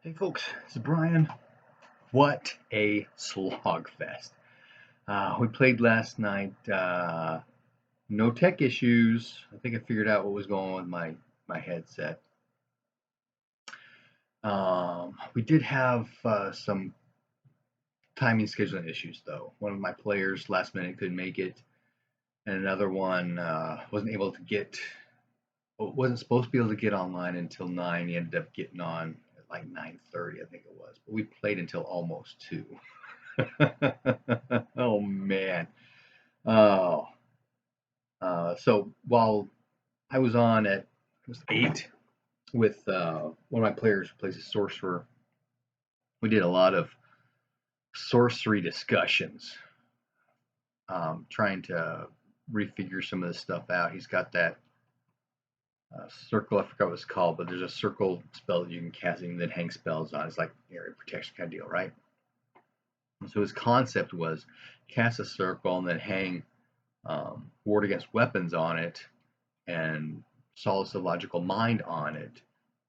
Hey folks, it's Brian. What a slog fest. We played last night. No tech issues. I think I figured out what was going on with my headset. We did have some timing scheduling issues though. One of my players last minute couldn't make it, and another one wasn't supposed to be able to get online until 9. He ended up getting on at like 9:30, I think it was. But we played until almost 2. Oh man. Oh. So while I was on at 8 with one of my players who plays a sorcerer, we did a lot of sorcery discussions, trying to refigure some of this stuff out. He's got that circle, I forgot what it's called, but there's a circle spell that you can cast and then hang spells on. It's like area protection kind of deal, right? And so his concept was cast a circle and then hang ward against weapons on it and solace of logical mind on it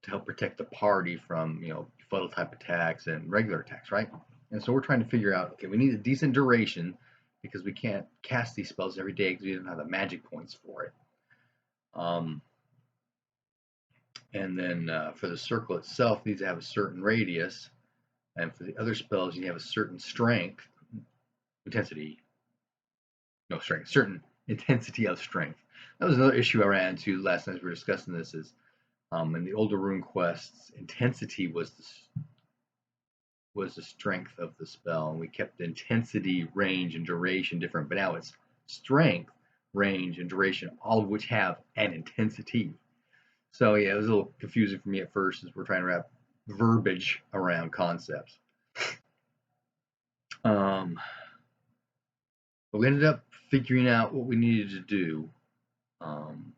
to help protect the party from, befuddle type attacks and regular attacks, right? And so we're trying to figure out, okay, we need a decent duration because we can't cast these spells every day because we don't have the magic points for it. And then for the circle itself, it needs to have a certain radius, and for the other spells, you have a certain certain intensity of strength. That was another issue I ran into last night as we were discussing this. Is in the older Runequests, intensity was the strength of the spell, and we kept the intensity, range, and duration different. But now it's strength, range, and duration, all of which have an intensity. So yeah, it was a little confusing for me at first as we're trying to wrap verbiage around concepts. But we ended up figuring out what we needed to do. And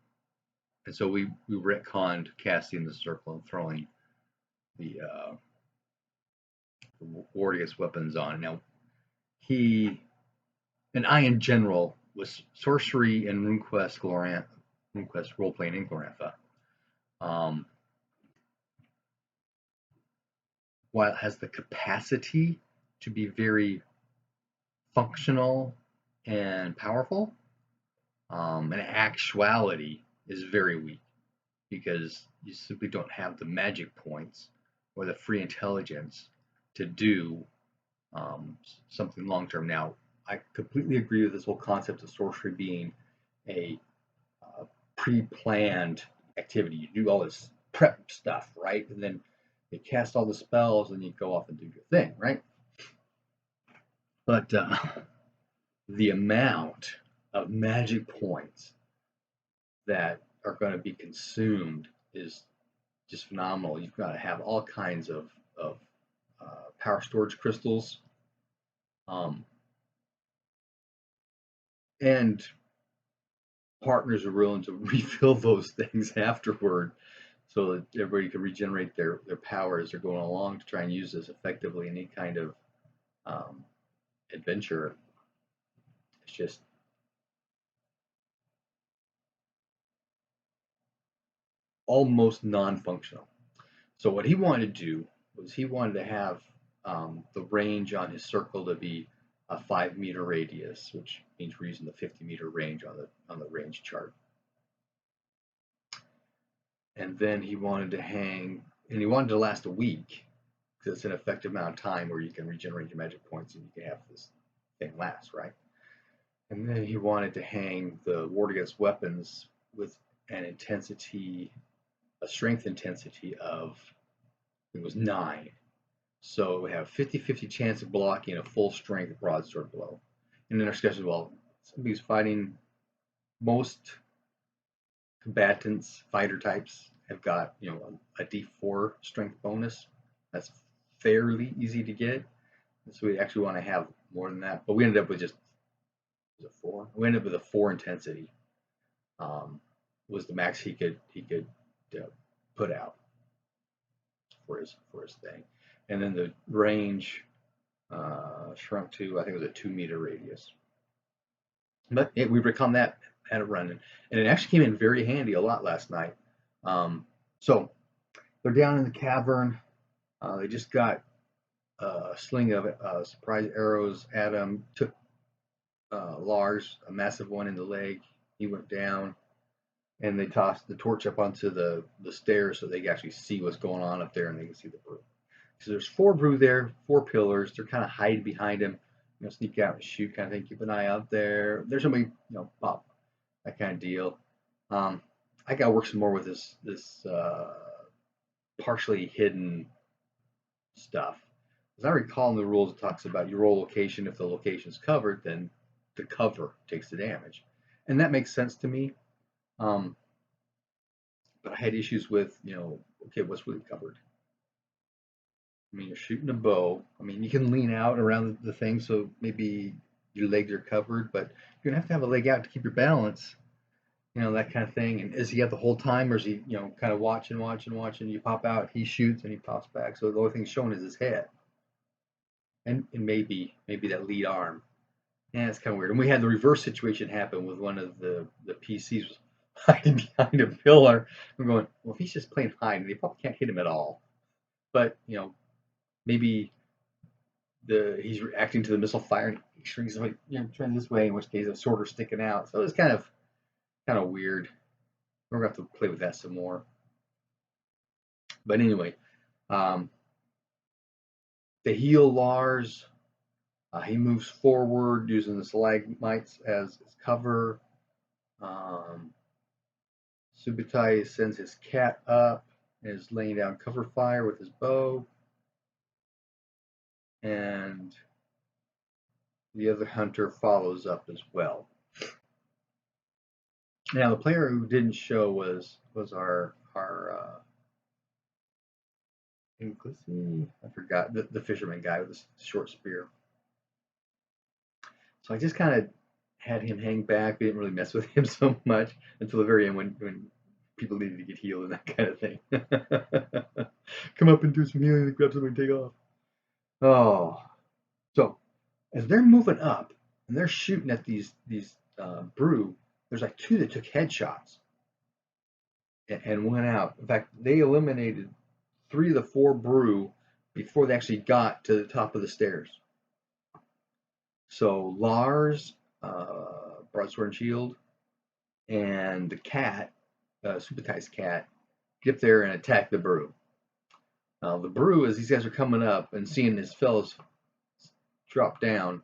so we retconned casting the circle and throwing the ward against weapons on. Now, he and I in general was sorcery and Runequest Roleplaying in Glorantha. While it has the capacity to be very functional and powerful, in actuality is very weak because you simply don't have the magic points or the free intelligence to do something long term. Now, I completely agree with this whole concept of sorcery being a pre-planned activity. You do all this prep stuff, right? And then you cast all the spells and you go off and do your thing, right? But the amount of magic points that are going to be consumed is just phenomenal. You've got to have all kinds of power storage crystals, and partners are willing to refill those things afterward so that everybody can regenerate their power as they're going along to try and use this effectively in any kind of adventure. It's just almost non-functional. So what he wanted to do was he wanted to have the range on his circle to be a 5-meter radius, which means we're using the 50-meter range on the range chart. And then he wanted to hang, and he wanted to last a week because it's an effective amount of time where you can regenerate your magic points and you can have this thing last, right? And then he wanted to hang the ward against weapons with an intensity, a strength intensity of, it was 9. So we have 50-50 chance of blocking a full strength broadsword blow. And then our discussion, well, somebody's fighting, most combatants, fighter types have got, a D4 strength bonus. That's fairly easy to get. So we actually want to have more than that. But we ended up with just, was it 4? We ended up with a 4 intensity. Was the max he could put out for his thing. And then the range shrunk to, I think it was a 2-meter radius. But we recon that, had it running, and it actually came in very handy a lot last night. So they're down in the cavern. They just got a sling of surprise arrows at him. Took Lars, a massive one in the leg. He went down, and they tossed the torch up onto the stairs so they can actually see what's going on up there, and they can see the brew. So there's 4 brew there, 4 pillars. They're kind of hiding behind him, sneak out and shoot kind of thing. Keep an eye out there. There's somebody, pop, that kind of deal. I got to work some more with this partially hidden stuff. As I recall in the rules, it talks about you roll location. If the location is covered, then the cover takes the damage, and that makes sense to me. But I had issues with, okay, what's really covered? I mean, you're shooting a bow. I mean, you can lean out around the thing, so maybe your legs are covered, but you're gonna have to have a leg out to keep your balance, that kind of thing. And is he out the whole time, or is he, kind of watching? You pop out, he shoots, and he pops back. So the only thing shown is his head, and maybe that lead arm. Yeah, it's kind of weird. And we had the reverse situation happen with one of the PCs was hiding behind a pillar. I'm going, well, if he's just playing hide, they probably can't hit him at all. But maybe he's reacting to the missile fire and he shrinks like, turn this way, in which case a sword is sticking out. So it's kind of weird. We're gonna have to play with that some more. But anyway, they heal Lars. He moves forward using the stalagmites as his cover. Subutai sends his cat up and is laying down cover fire with his bow. And the other hunter follows up as well. Now, the player who didn't show was our I forgot, the fisherman guy with the short spear. So I just kind of had him hang back. We didn't really mess with him so much until the very end when people needed to get healed and that kind of thing. Come up and do some healing and grab something and take off. Oh, so as they're moving up and they're shooting at these brew, there's like 2 that took headshots and went out. In fact, they eliminated 3 of the 4 brew before they actually got to the top of the stairs. So Lars, broadsword and shield, and the cat, Supatai's cat, get up there and attack the brew. The brew, as these guys are coming up and seeing his fellows drop down,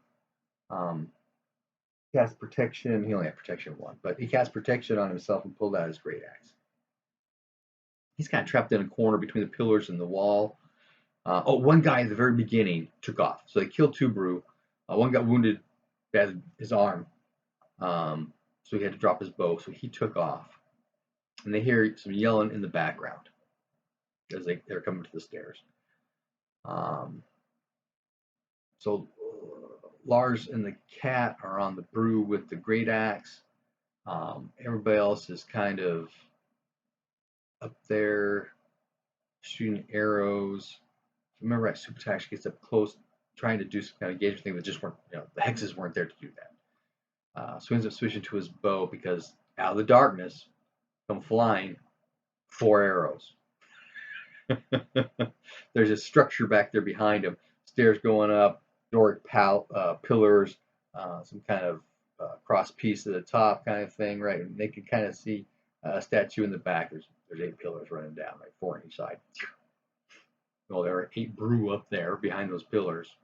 cast protection. He only had protection 1, but he cast protection on himself and pulled out his great axe. He's kind of trapped in a corner between the pillars and the wall. One guy at the very beginning took off. So they killed 2 brew. One got wounded bad his arm, so he had to drop his bow. So he took off, and they hear some yelling in the background as they're coming to the stairs. So Lars and the cat are on the brew with the great axe. Everybody else is kind of up there shooting arrows. Remember, right, Supertax gets up close, trying to do some kind of engagement thing that just weren't, the hexes weren't there to do that. So he ends up switching to his bow because out of the darkness come flying 4 arrows. There's a structure back there behind him, stairs going up, Doric pillars, some kind of cross piece at the top kind of thing, right? And they can kind of see a statue in the back. There's 8 pillars running down, like 4 on each side. Well, there are 8 brew up there behind those pillars.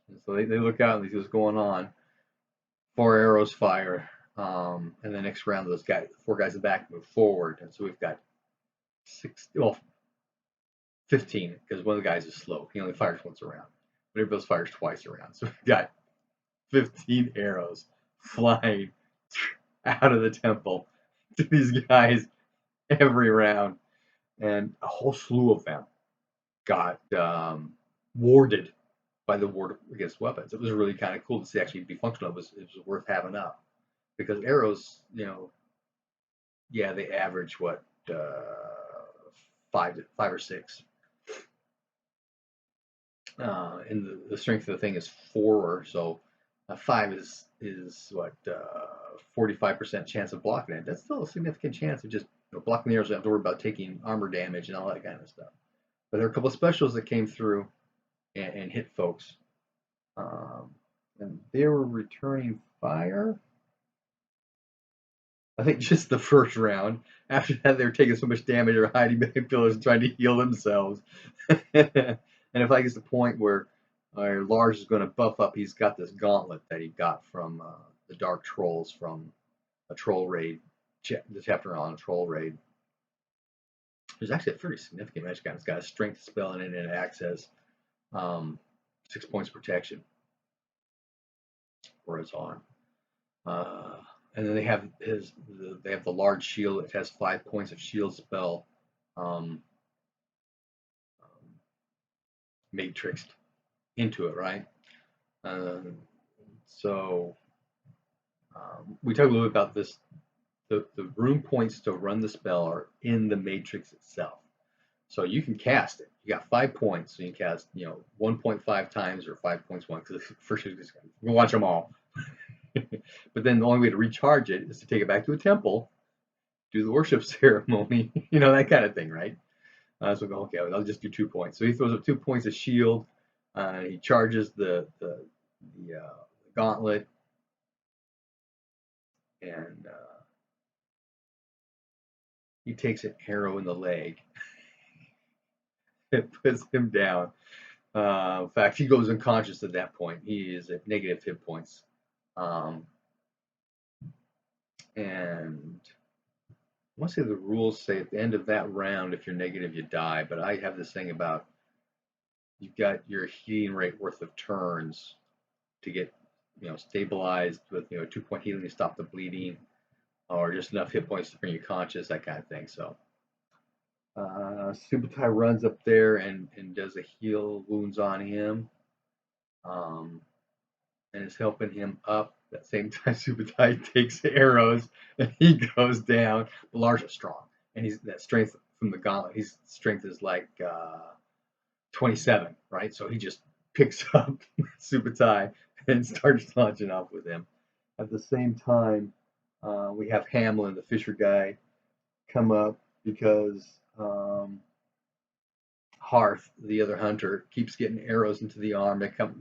And so they look out and they see what's going on. 4 arrows fire. And the next round, those 4 guys in the back move forward. And so we've got 15, because one of the guys is slow. He only fires once around. But everybody else fires twice around. So we've got 15 arrows flying out of the temple to these guys every round. And a whole slew of them got warded by the ward against weapons. It was really kind of cool to see actually be functional. It was worth having up, because arrows, yeah, they average what 5 or 6. And the strength of the thing is 4, so 5 is what 45% chance of blocking it. That's still a significant chance of just blocking the arrows. You don't have to worry about taking armor damage and all that kind of stuff. But there are a couple of specials that came through and hit folks. And they were returning fire. I think just the first round. After that, they were taking so much damage or hiding behind pillars and trying to heal themselves. And if I get to the point where Lars is going to buff up, he's got this gauntlet that he got from the Dark Trolls from a troll raid, the chapter on a troll raid. There's actually a pretty significant magic on it. It's got a strength spell in it and access 6 points protection for his arm. And then they have the large shield. It has 5 points of shield spell matrixed into it, right? So we talked a little bit about this. The rune points to run the spell are in the matrix itself. So you can cast it. You got 5 points, so you can cast 1.5 times or 5 points one, because first you can watch them all. But then the only way to recharge it is to take it back to a temple, do the worship ceremony, that kind of thing, right? So go, okay, I'll just do 2 points. So he throws up 2 points of shield. He charges the gauntlet, and he takes an arrow in the leg. It puts him down. In fact, he goes unconscious at that point. He is at negative hit points. And I want to say the rules say at the end of that round, if you're negative, you die. But I have this thing about you've got your healing rate worth of turns to get stabilized with 2-point healing to stop the bleeding, or just enough hit points to bring you conscious, that kind of thing. So Subutai runs up there and does a heal wounds on him, and is helping him up. At the same time, Subutai takes arrows and he goes down. But Lars is strong, and he's that strength from the gauntlet. His strength is like 27, right? So he just picks up Subutai and starts launching off with him. At the same time, we have Hamlin, the fisher guy, come up because Hearth, the other hunter, keeps getting arrows into the arm that come,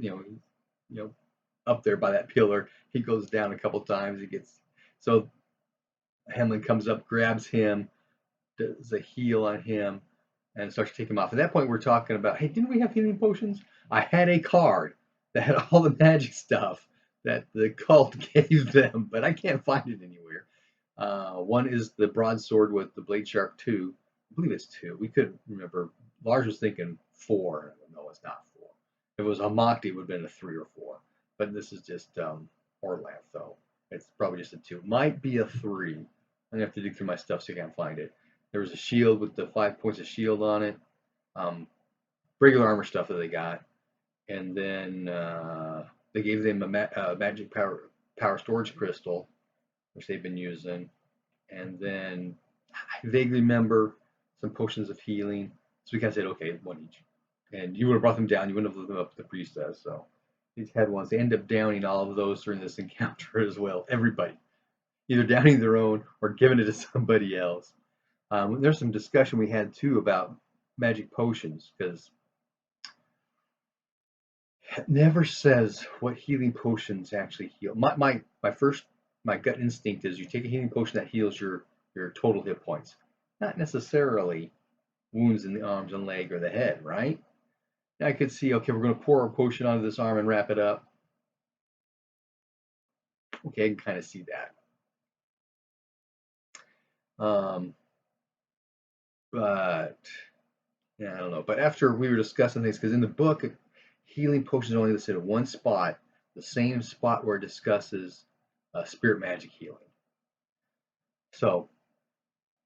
up there by that pillar. He goes down a couple times. So Hamlin comes up, grabs him, does a heal on him, and starts to take him off. At that point, we're talking about, hey, didn't we have healing potions? I had a card that had all the magic stuff that the cult gave them, but I can't find it anywhere. One is the broadsword with the blade sharp 2. I believe it's 2. We couldn't remember. Lars was thinking 4. No, it's not 4. If it was Hamakti, it would have been a 3 or 4. But this is just Orlanth, so it's probably just a 2. Might be a 3. I'm going to have to dig through my stuff so I can find it. There was a shield with the 5 points of shield on it. Regular armor stuff that they got. And then they gave them a magic power storage crystal, which they've been using. And then I vaguely remember some potions of healing. So we kind of said, okay, 1 each. And you would have brought them down. You wouldn't have let them up to the priestess. So these had ones. They end up downing all of those during this encounter as well. Everybody. Either downing their own or giving it to somebody else. There's some discussion we had, too, about magic potions, because it never says what healing potions actually heal. My gut instinct is you take a healing potion that heals your total hit points, not necessarily wounds in the arms and leg or the head, right? I could see, okay, we're going to pour a potion onto this arm and wrap it up. Okay, I can kind of see that. But yeah, I don't know. But after we were discussing things, because in the book, healing potions are only listed at one spot, the same spot where it discusses spirit magic healing. So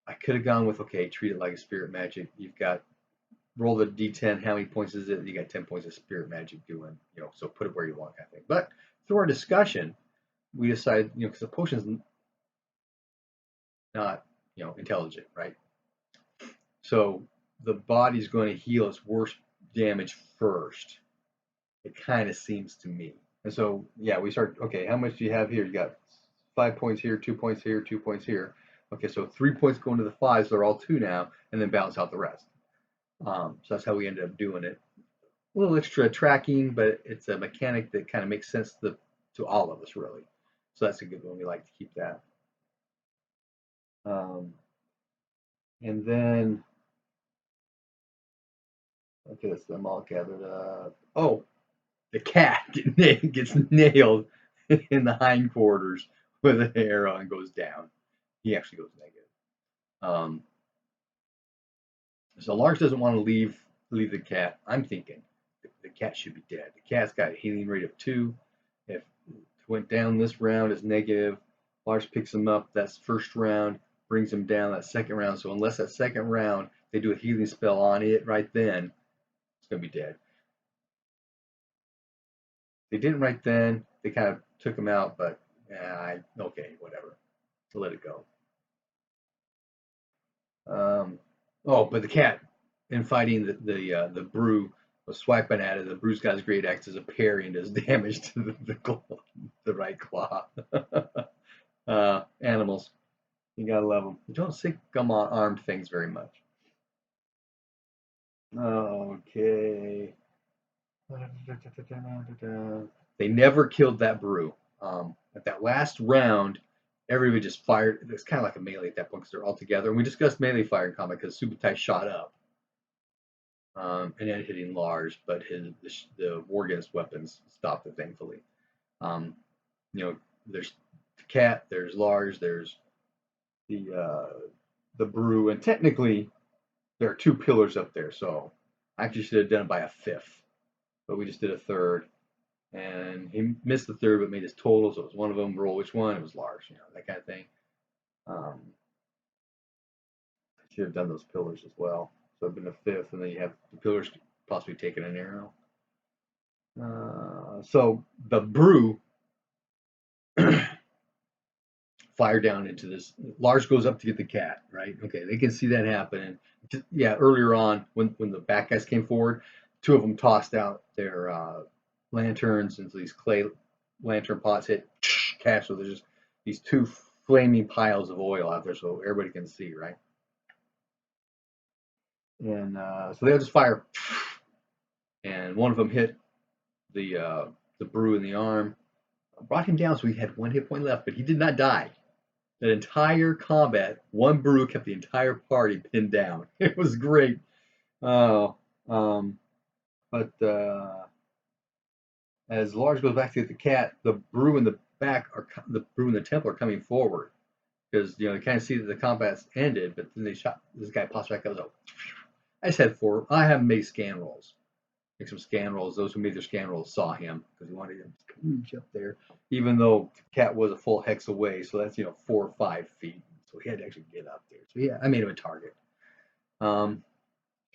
I could have gone with, okay, treat it like a spirit magic. You've got, roll the d10, how many points is it? You got 10 points of spirit magic doing, so put it where you want, kind of thing. But through our discussion, we decided, because the potion's not, intelligent, right? So the body's going to heal its worst damage first. It kind of seems to me. And so, yeah, we start, okay, how much do you have here? You got 5 points here, 2 points here, 2 points here. Okay, so 3 points going to the 5s, so they're all 2 now, and then balance out the rest. So that's how we ended up doing it. A little extra tracking, but it's a mechanic that kind of makes sense to all of us, really. So that's a good one. We like to keep that. Um, and then, okay, that's them all gathered up. Oh, the cat gets nailed in the hindquarters with an arrow and goes down. He actually goes negative. Um, so Lars doesn't want to leave the cat. I'm thinking the cat should be dead. The cat's got a healing rate of 2. If it went down this round, it's negative. Lars picks him up. That's first round, brings him down that second round. So unless that second round they do a healing spell on it right then, it's gonna be dead. They didn't right then. They kind of took him out, but okay, whatever. So let it go. But the cat, in fighting the brew, was swiping at it. The brew's got his great axe as a parry and does damage to the right claw. Animals, you gotta love them. You don't see them on armed things very much. Okay. They never killed that brew. At that last round, everybody just fired. It's kind of like a melee at that point because they're all together. And we discussed melee fire in combat because Subutai shot up and then hitting Lars, but the Worgen's weapons stopped it, thankfully. There's the cat, there's Lars, there's the brew, and technically there are 2 pillars up there. So I actually should have done it by a 5th, but we just did a 3rd. And he missed the 3rd, but made his total. So it was one of them. Roll which one? It was Lars, that kind of thing. I should have done those pillars as well. So it'd been a 5th, and then you have the pillars possibly taking an arrow. So the brew fire down into this. Lars goes up to get the cat, right? Okay, they can see that happening. Yeah, earlier on when the bad guys came forward, 2 of them tossed out their lanterns into these clay lantern pots, hit catch. So there's just these 2 flaming piles of oil out there, so everybody can see, right? And so they'll just fire, and one of them hit the brew in the arm, brought him down, so he had 1 hit point left, but he did not die. That entire combat, 1 brew kept the entire party pinned down. It was great. Oh, but as Lars goes back to get the cat, the brew in the back the brew in the temple are coming forward because they kind of see that the combat's ended, but then they shot this guy pops back up. So I said 4. I haven't made scan rolls. Make some scan rolls. Those who made their scan rolls saw him because he wanted him to reach up there, even though the cat was a full hex away. So that's 4 or 5 feet. So he had to actually get up there. So yeah, I made him a target. Could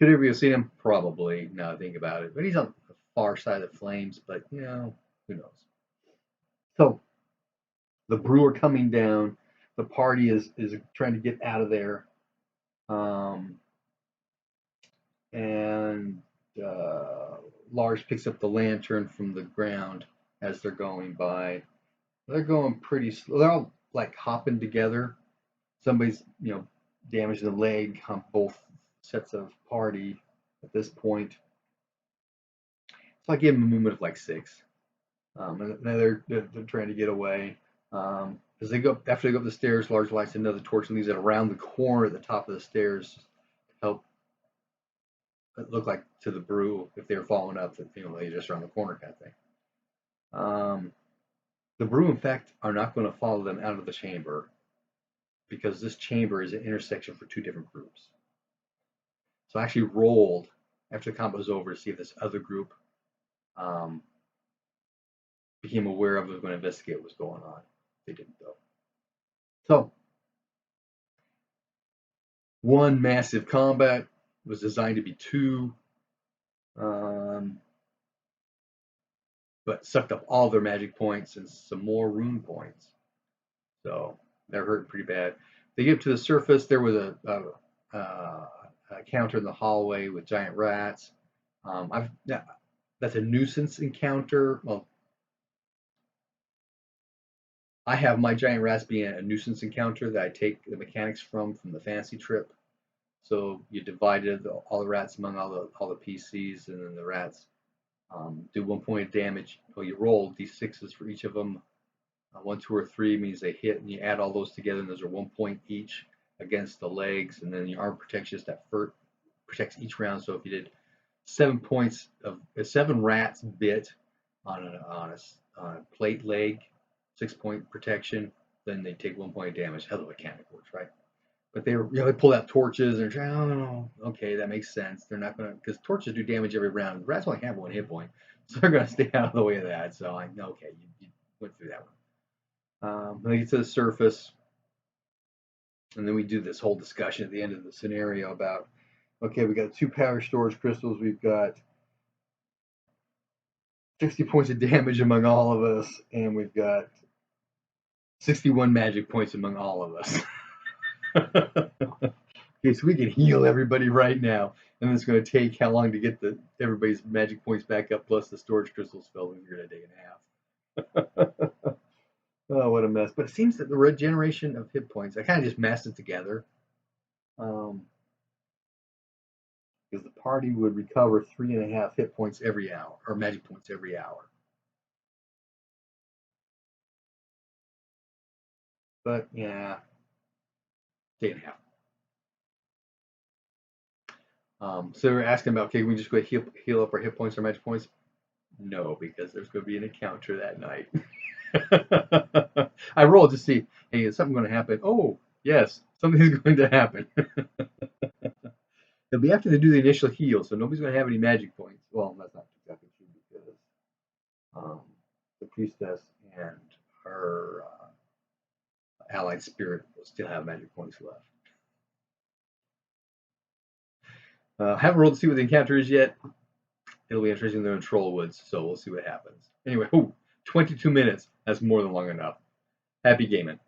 everybody have seen him? Probably. Now I think about it, but he's on the far side of the flames. But who knows? So the brewer coming down. The party is trying to get out of there, and Lars picks up the lantern from the ground as they're going by. They're going pretty slow. They're all like hopping together. Somebody's damaged the leg on both sets of party at this point. So I give them a movement of like 6. And they're trying to get away. As they go after they go up the stairs, Lars lights another torch and leaves it around the corner at the top of the stairs to help it look like to the brew if they're following up that they just around the corner kind of thing. The brew, in fact, are not going to follow them out of the chamber because this chamber is an intersection for 2 different groups. So I actually rolled after the combat was over to see if this other group became aware of it, was going to investigate what was going on. They didn't though. So one massive combat was designed to be 2, but sucked up all their magic points and some more rune points. So they're hurt pretty bad. They get to the surface. There was a encounter in the hallway with giant rats. That's a nuisance encounter. Well, I have my giant rats being a nuisance encounter that I take the mechanics from the fantasy trip. So you divided all the rats among all the PCs, and then the rats do 1 point of damage. Well, you roll d6s for each of them. 1, 2, or 3 means they hit, and you add all those together, and those are 1 point each against the legs, and then your arm protection that protects each round. So if you did 7 points of 7 rats bit on a plate leg, 6 point protection, then they take 1 point of damage. How the mechanic works, right? But they pull out torches and try. Oh, okay, that makes sense. They're not gonna, because torches do damage every round. The rats only have 1 hit point, so they're gonna stay out of the way of that. So I know, okay, you went through that one. Then they get to the surface, and then we do this whole discussion at the end of the scenario about, okay, we got 2 power storage crystals. We've got 60 points of damage among all of us, and we've got 61 magic points among all of us. Okay, so we can heal everybody right now, and it's going to take how long to get everybody's magic points back up, plus the storage crystals fell in a day and a half. Oh, what a mess. But it seems that the regeneration of hit points, I kind of just massed it together. Because the party would recover 3.5 hit points every hour, or magic points every hour. But yeah, day and a half. So we're asking about, okay, can we just go heal up our hit points or magic points? No, because there's going to be an encounter that night. I rolled to see, hey, is something going to happen? Oh, yes, something's going to happen. It'll be after they do the initial heal, so nobody's going to have any magic points. Well, that's not exactly true, because the priestess and her allied spirit will still have magic points left. Haven't rolled to see what the encounter is yet. It'll be interesting. They're in Trollwoods, so we'll see what happens. Anyway, 22 minutes. That's more than long enough. Happy gaming.